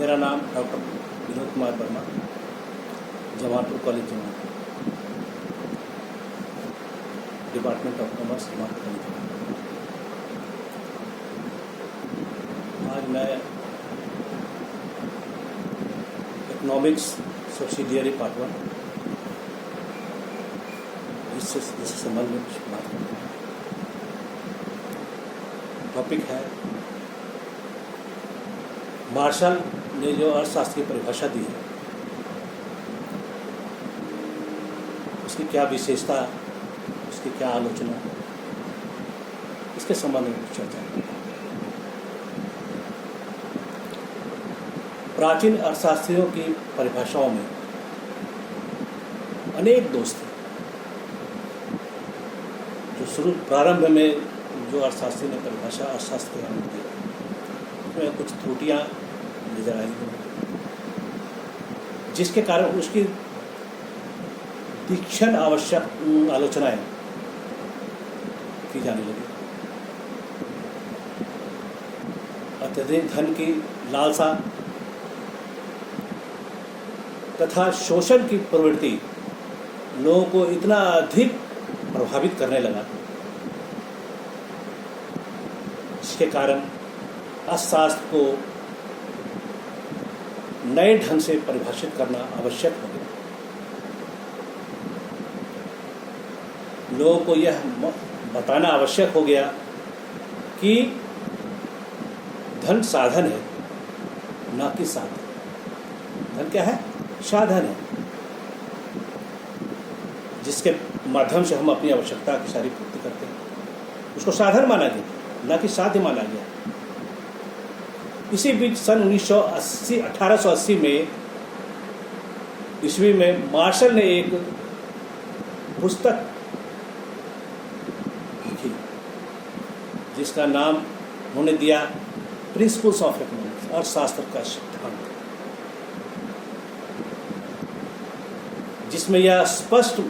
मेरा नाम doctor Vinod Kumar Verma, Jamalpur college Jamalpur, department of commerce, Jamalpur college Jamalpur. आज मैं इकोनॉमिक्स सब्सिडियरी पार्ट 1 इससे संबंध में कुछ बात करता हूँ। टॉपिक है मार्शल ने जो अर्थशास्त्र की परिभाषा दी है उसकी क्या विशेषता, उसकी क्या आलोचना, इसके संबंध में कुछ चर्चा करें। प्राचीन अर्थशास्त्रियों की परिभाषाओं में अनेक दोष थे। जो प्रारंभ में जो अर्थशास्त्री ने परिभाषा अर्थशास्त्र के आरंभ दी उसमें कुछ त्रुटियां नजर आई, जिसके कारण उसकी तीक्ष्ण आवश्यक आलोचनाएं की जाने लगी। अत्यधिक धन की लालसा तथा शोषण की प्रवृत्ति लोगों को इतना अधिक प्रभावित करने लगा, जिसके कारण अर्थशास्त्र को नए ढंग से परिभाषित करना आवश्यक हो गया। लोगों को यह बताना आवश्यक हो गया कि धन साधन है, ना कि साधन। धन क्या है? साधन है, जिसके माध्यम से हम अपनी आवश्यकता की सारी पूर्ति करते हैं। उसको साधन माना गया, ना कि साध्य माना गया। इसी बीच सन 1880 में ईस्वी में मार्शल ने एक पुस्तक लिखी जिसका नाम उन्होंने दिया प्रिंसिपल्स ऑफ इकोनॉमिक्स, अर्थशास्त्र का सिद्धांत, जिसमें यह स्पष्ट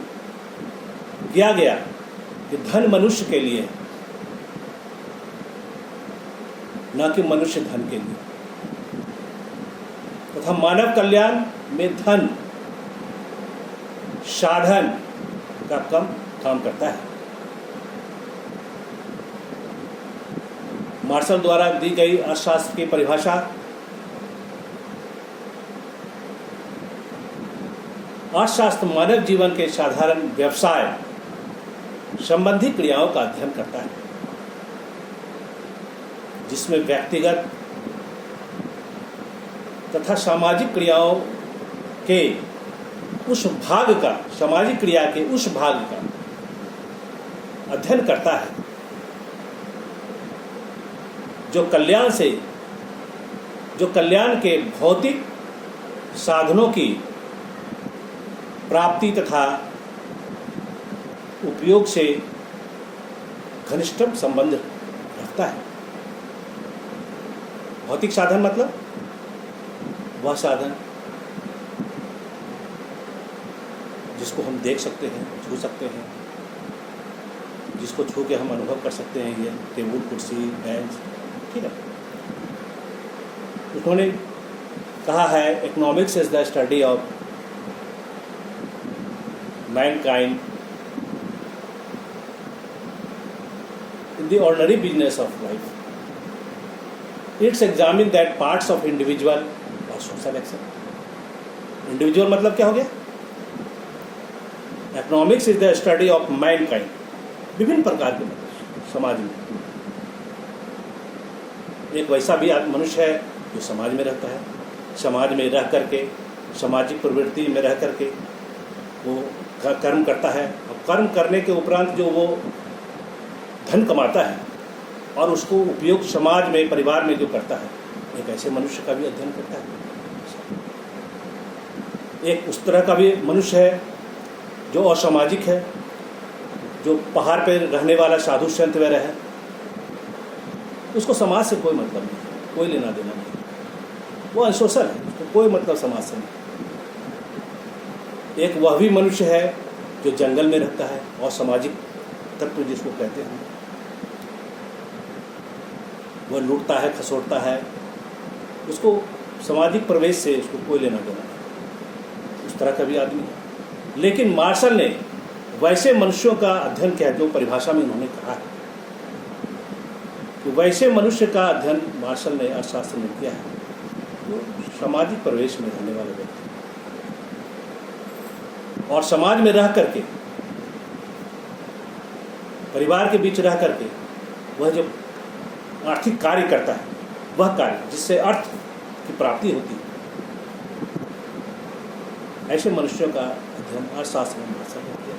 किया गया कि धन मनुष्य के लिए, न कि मनुष्य धन के लिए, तथा मानव कल्याण में धन साधन का कम काम करता है। मार्शल द्वारा दी गई अर्थशास्त्र की परिभाषा अर्थशास्त्र मानव जीवन के साधारण व्यवसाय संबंधी क्रियाओं का अध्ययन करता है, जिसमें व्यक्तिगत तथा सामाजिक क्रियाओं के उस भाग का, सामाजिक क्रिया के उस भाग का अध्ययन करता है जो कल्याण के भौतिक साधनों की प्राप्ति तथा उपयोग से घनिष्ठतम संबंध रखता है। भौतिक साधन मतलब वह साधन जिसको हम देख सकते हैं, छू सकते हैं, जिसको छू के हम अनुभव कर सकते हैं। ये टेबल, कुर्सी, बेंच, ठीक है। उन्होंने कहा है economics is the study of Mankind in the ordinary business of life. It's examine that parts of individual or social action. Individual मतलब क्या हो गया? Economics is the study of mankind. विभिन्न प्रकार के समाज में एक वैसा भी मनुष्य है जो समाज में रहता है, समाज में रह करके, सामाजिक प्रवृत्ति में रह करके वो कर्म करता है, और कर्म करने के उपरांत जो वो धन कमाता है और उसको उपयोग समाज में, परिवार में जो करता है, एक ऐसे मनुष्य का भी अध्ययन करता है। एक उस तरह का भी मनुष्य है जो असामाजिक है, जो पहाड़ पर रहने वाला साधु संत वगैरह है, उसको समाज से कोई मतलब नहीं, कोई लेना देना नहीं, वो अनसोशल है, उसको कोई मतलब समाज से नहीं। एक वह भी मनुष्य है जो जंगल में रहता है, और सामाजिक तत्व जिसको कहते हैं, वह लूटता है, खसोटता है, उसको सामाजिक प्रवेश से उसको कोई लेना देना नहीं, उस तरह का भी आदमी है। लेकिन मार्शल ने वैसे मनुष्यों का अध्ययन किया जो परिभाषा में उन्होंने कहा है कि वैसे मनुष्य का अध्ययन मार्शल ने अर्थशास्त्र में किया है जो सामाजिक प्रवेश में रहने वाले व्यक्ति और समाज में रह करके, परिवार के बीच रह करके वह जो आर्थिक कार्य करता है, वह कार्य जिससे अर्थ की प्राप्ति होती है, ऐसे मनुष्यों का अध्ययन अर्थशास्त्र में मार्शल ने किया।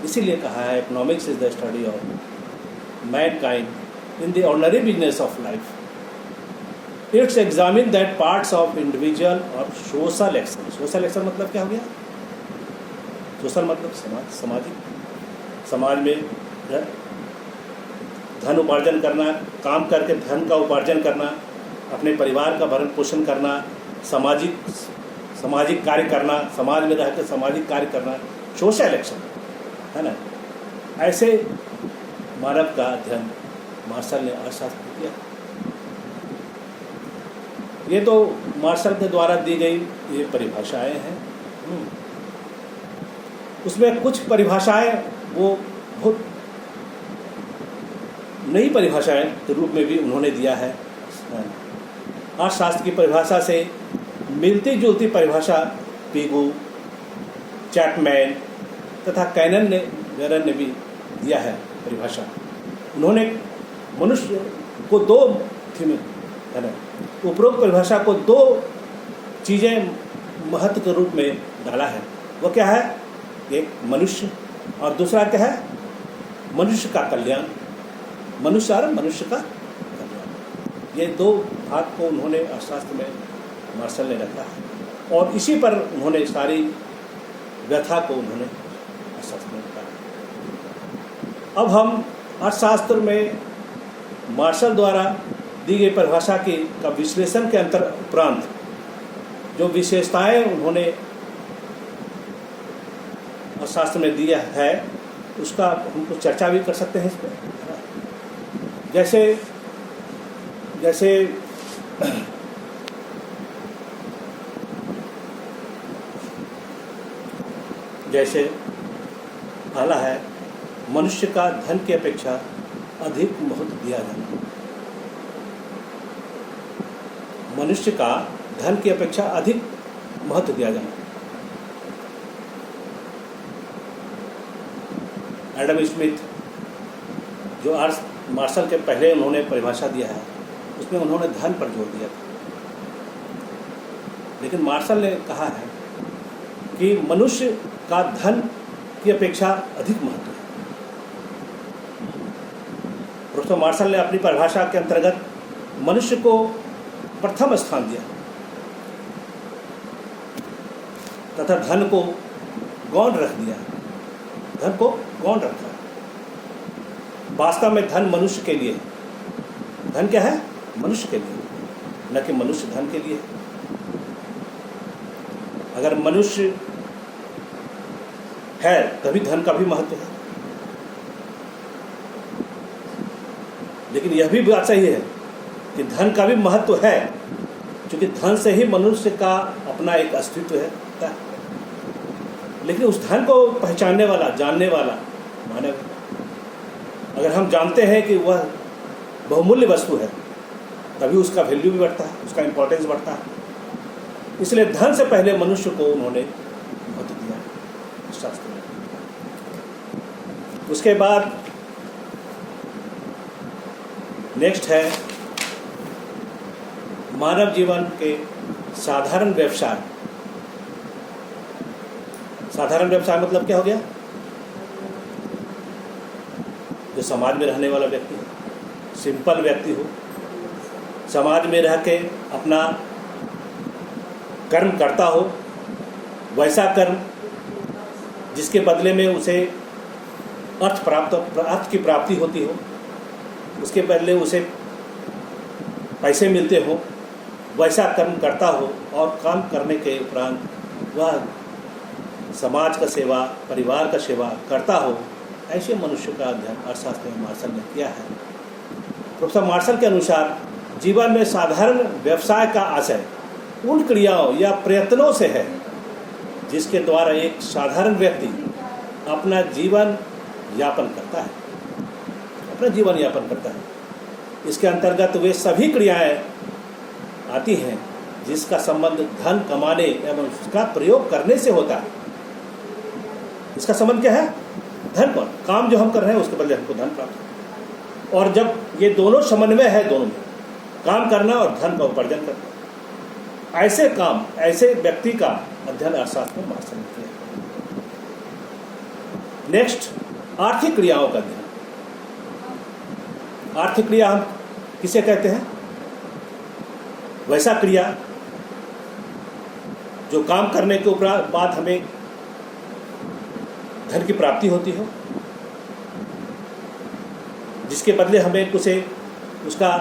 इसीलिए कहा है economics is the study of Mankind in the ordinary business of life. It's examine that parts of individual और सोशल एक्शन। सोशल एक्शन मतलब क्या हो गया? सोशल मतलब सामाजिक, समाज में धन उपार्जन करना, काम करके धन का उपार्जन करना, अपने परिवार का भरण पोषण करना, सामाजिक कार्य करना, समाज में रहकर सामाजिक कार्य करना, सोशल एक्शन है ना। ऐसे मानव का अध्ययन मार्शल ने अर्थशास्त्र में किया। ये तो मार्शल के द्वारा दी गई ये परिभाषाएं हैं। उसमें कुछ परिभाषाएं वो बहुत नई परिभाषाएं के रूप में भी उन्होंने दिया है। अर्थशास्त्र की परिभाषा से मिलती जुलती परिभाषा पिगू, चैपमैन तथा कैनन ने भी दिया है परिभाषा। उन्होंने मनुष्य को दो थीम है ना, उपरोक्त परिभाषा को दो चीज़ें महत्व के रूप में डाला है। वो क्या है? एक मनुष्य और दूसरा क्या है? मनुष्य का कल्याण। मनुष्य और मनुष्य का कल्याण, ये दो भाग को उन्होंने अर्थशास्त्र में मार्शल ने रखा है और इसी पर उन्होंने सारी व्यथा को उन्होंने अर्थशास्त्र में रखा है। अब हम अर्थशास्त्र में मार्शल द्वारा दी गई परिभाषा का विश्लेषण के उपरांत जो विशेषताएं उन्होंने अर्थशास्त्र में दिया है उसका हमको चर्चा भी कर सकते हैं इस पर। जैसे पहला है मनुष्य का धन की अपेक्षा अधिक महत्व दिया जाना। मनुष्य का धन की अपेक्षा अधिक महत्व दिया जाना। एडम स्मिथ जो मार्शल के पहले उन्होंने परिभाषा दिया है उसमें उन्होंने धन पर जोर दिया था, लेकिन मार्शल ने कहा है कि मनुष्य का धन की अपेक्षा अधिक महत्व है। प्रोफेसर मार्शल ने अपनी परिभाषा के अंतर्गत मनुष्य को प्रथम स्थान दिया तथा धन को गौण रख दिया। धन को गौण रखा। वास्तव में धन मनुष्य के लिए, धन क्या है? मनुष्य के लिए, न कि मनुष्य धन के लिए। अगर मनुष्य है तभी धन का भी महत्व है। लेकिन यह भी बात सही है कि धन का भी महत्व है, क्योंकि धन से ही मनुष्य का अपना एक अस्तित्व है। लेकिन उस धन को पहचानने वाला, जानने वाला मानव, अगर हम जानते हैं कि वह बहुमूल्य वस्तु है तभी उसका वैल्यू भी बढ़ता है, उसका इम्पोर्टेंस बढ़ता है। इसलिए धन से पहले मनुष्य को उन्होंने महत्व दिया शास्त्र में। उसके बाद नेक्स्ट है मानव जीवन के साधारण व्यवसाय। साधारण व्यवसाय मतलब क्या हो गया? जो समाज में रहने वाला व्यक्ति हो, सिंपल व्यक्ति हो, समाज में रह के अपना कर्म करता हो, वैसा कर्म जिसके बदले में उसे अर्थ की प्राप्ति होती हो, उसके बदले उसे पैसे मिलते हो, वैसा कर्म करता हो और काम करने के उपरांत वह समाज का सेवा, परिवार का सेवा करता हो, ऐसे मनुष्य का अध्ययन अर्थशास्त्र में मार्शल ने किया है। प्रोफेसर मार्शल के अनुसार जीवन में साधारण व्यवसाय का आशय उन क्रियाओं या प्रयत्नों से है जिसके द्वारा एक साधारण व्यक्ति अपना जीवन यापन करता है। इसके अंतर्गत वे सभी क्रियाएं आती हैं जिसका संबंध धन कमाने एवं उसका प्रयोग करने से होता है। इसका संबंध क्या है? धन पर। काम जो हम कर रहे हैं उसके बदले हमको धन प्राप्त हो। और जब ये दोनों समन्वय है, दोनों में काम करना और धन का उपार्जन करना, ऐसे काम, ऐसे व्यक्ति का अध्ययन अर्थशास्त्र में मार्शल ने किया। नेक्स्ट, आर्थिक क्रियाओं का अध्ययन। आर्थिक क्रिया हम किसे कहते हैं? वैसा क्रिया जो काम करने के उपरांत बाद हमें धन की प्राप्ति होती हो, जिसके बदले हमें उसका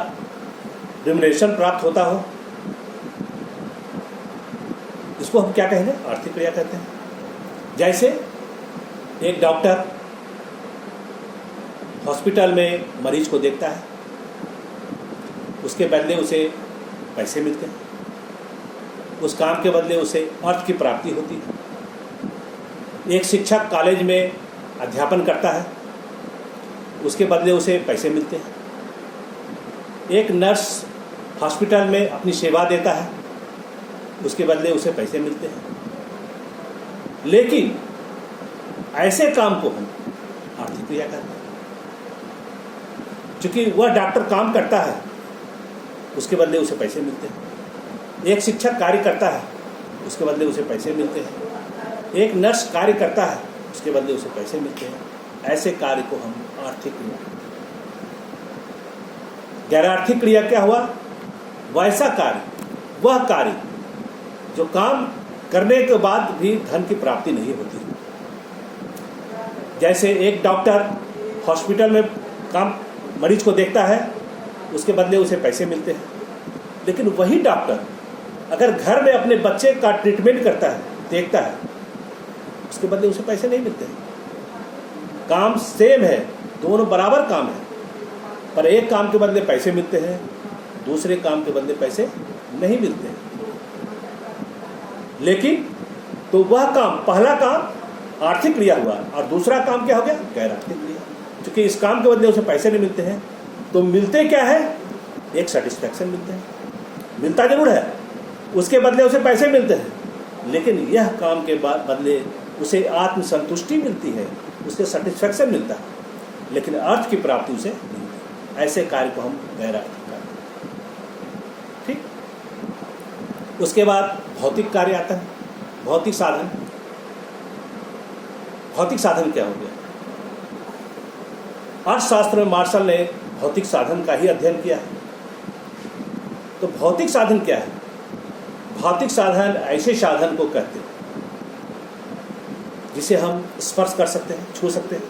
रिम्यूनरेशन प्राप्त होता हो, इसको हम क्या कहेंगे? आर्थिक क्रिया कहते हैं। जैसे एक डॉक्टर हॉस्पिटल में मरीज को देखता है, उसके बदले उसे पैसे मिलते हैं, उस काम के बदले उसे अर्थ की प्राप्ति होती है। एक शिक्षक कॉलेज में अध्यापन करता है, उसके बदले उसे पैसे मिलते हैं। एक नर्स हॉस्पिटल में अपनी सेवा देता है, उसके बदले उसे पैसे मिलते हैं। लेकिन ऐसे काम को हम आर्थिक क्रिया कहते हैं। क्योंकि वह डॉक्टर काम करता है, उसके बदले उसे पैसे मिलते हैं। एक शिक्षक कार्य करता है, उसके बदले उसे पैसे मिलते हैं। एक नर्स कार्य करता है, उसके बदले उसे पैसे मिलते हैं। ऐसे कार्य को हम आर्थिक क्रिया कहते हैं। गैर आर्थिक क्रिया क्या हुआ? वैसा कार्य, वह कार्य जो काम करने के बाद भी धन की प्राप्ति नहीं होती। जैसे एक डॉक्टर हॉस्पिटल में मरीज को देखता है, उसके बदले उसे पैसे मिलते हैं। लेकिन वही डॉक्टर अगर घर में अपने बच्चे का ट्रीटमेंट करता है, देखता है, उसके बदले उसे पैसे नहीं मिलते। काम सेम है, दोनों बराबर काम है, पर एक काम के बदले पैसे मिलते हैं, दूसरे काम के बदले पैसे नहीं मिलते हैं। लेकिन तो वह काम, पहला काम आर्थिक क्रिया हुआ और दूसरा काम क्या हो गया? गैर आर्थिक क्रिया। क्योंकि इस काम के बदले उसे पैसे नहीं मिलते हैं, तो मिलते क्या है? एक सेटिस्फैक्शन मिलते हैं, मिलता जरूर है, उसके बदले उसे पैसे मिलते हैं, लेकिन यह काम के बदले उसे आत्मसंतुष्टि मिलती है, उसे सेटिस्फैक्शन मिलता है, लेकिन अर्थ की प्राप्ति उसे नहीं मिलती। ऐसे कार्य को हम गैर आर्थिक कार्य। ठीक। उसके बाद भौतिक कार्य आता है, भौतिक साधन। भौतिक साधन क्या हो गया? अर्थशास्त्र में मार्शल ने भौतिक साधन का ही अध्ययन किया है। तो भौतिक साधन क्या है? भौतिक साधन ऐसे साधन को कहते हैं जिसे हम स्पर्श कर सकते हैं, छू सकते हैं।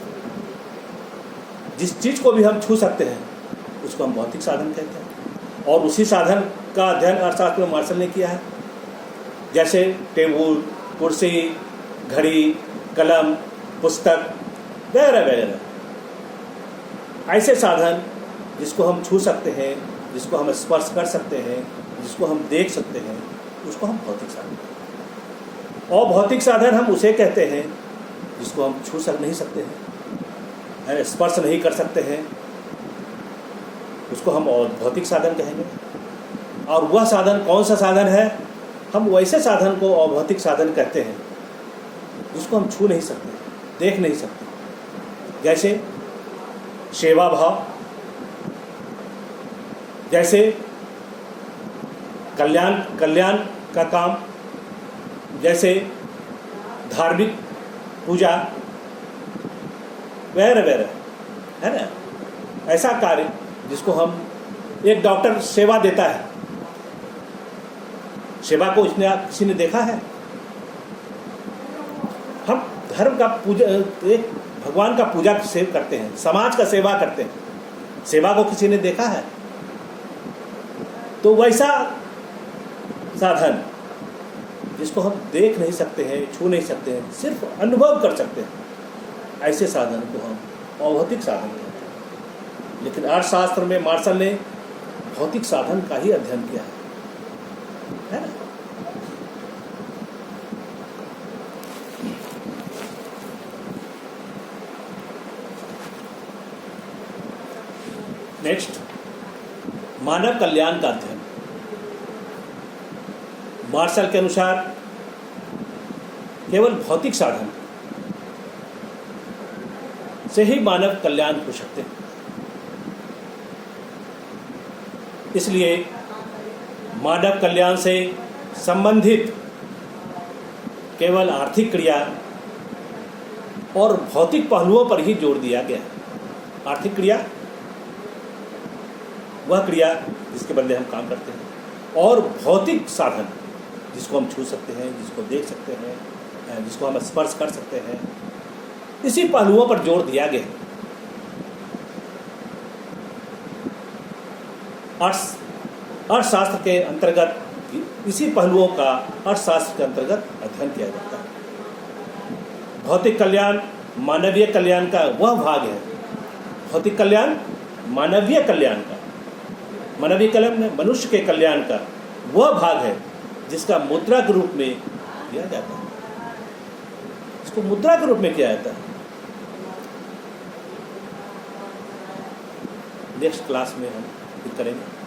जिस चीज़ को भी हम छू सकते हैं उसको हम भौतिक साधन कहते हैं। और उसी साधन का अध्ययन अर्थशास्त्र में मार्शल ने किया है। जैसे टेबल, कुर्सी, घड़ी, कलम, पुस्तक वगैरह वगैरह। ऐसे साधन जिसको हम छू सकते हैं, जिसको हम स्पर्श कर सकते हैं, जिसको हम देख सकते हैं, उसको हम भौतिक साधन कहते हैं। और भौतिक साधन हम उसे कहते हैं जिसको हम छू नहीं सकते हैं, स्पर्श नहीं कर सकते हैं, उसको हम भौतिक साधन कहेंगे। और वह साधन कौन सा साधन है? हम वैसे साधन को अभौतिक साधन कहते हैं जिसको हम छू नहीं सकते, देख नहीं सकते। जैसे सेवा भाव, जैसे कल्याण का काम, जैसे धार्मिक पूजा वगैरह वगैरह, है ना। ऐसा कार्य जिसको हम, एक डॉक्टर सेवा देता है, सेवा को किसी ने देखा है? हम धर्म का पूजा, एक भगवान का पूजा करते हैं, समाज का सेवा करते हैं, सेवा को किसी ने देखा है? तो वैसा साधन जिसको हम देख नहीं सकते हैं, छू नहीं सकते हैं, सिर्फ अनुभव कर सकते हैं, ऐसे साधन को हम अभौतिक साधन कहते हैं। लेकिन अर्थशास्त्र में मार्शल ने भौतिक साधन का ही अध्ययन किया है ना। नेक्स्ट, मानव कल्याण का अध्ययन। मार्शल के अनुसार केवल भौतिक साधन से ही मानव कल्याण हो सकते हैं। इसलिए मानव कल्याण से संबंधित केवल आर्थिक क्रिया और भौतिक पहलुओं पर ही जोर दिया गया है। आर्थिक क्रिया वह क्रिया जिसके बदले हम काम करते हैं, और भौतिक साधन जिसको हम छू सकते हैं, जिसको देख सकते हैं, जिसको हम स्पर्श कर सकते हैं, इसी पहलुओं पर जोर दिया गया। अर्थशास्त्र के अंतर्गत इसी पहलुओं का अर्थशास्त्र के अंतर्गत अध्ययन किया जाता है। भौतिक कल्याण मानवीय कल्याण का वह भाग है। भौतिक कल्याण मानवीय कल्याण का, मानवीय कल्याण में मनुष्य के कल्याण का वह भाग है जिसका मुद्रा के रूप में किया जाता है। इसको मुद्रा के रूप में किया जाता है। नेक्स्ट क्लास में हम करेंगे।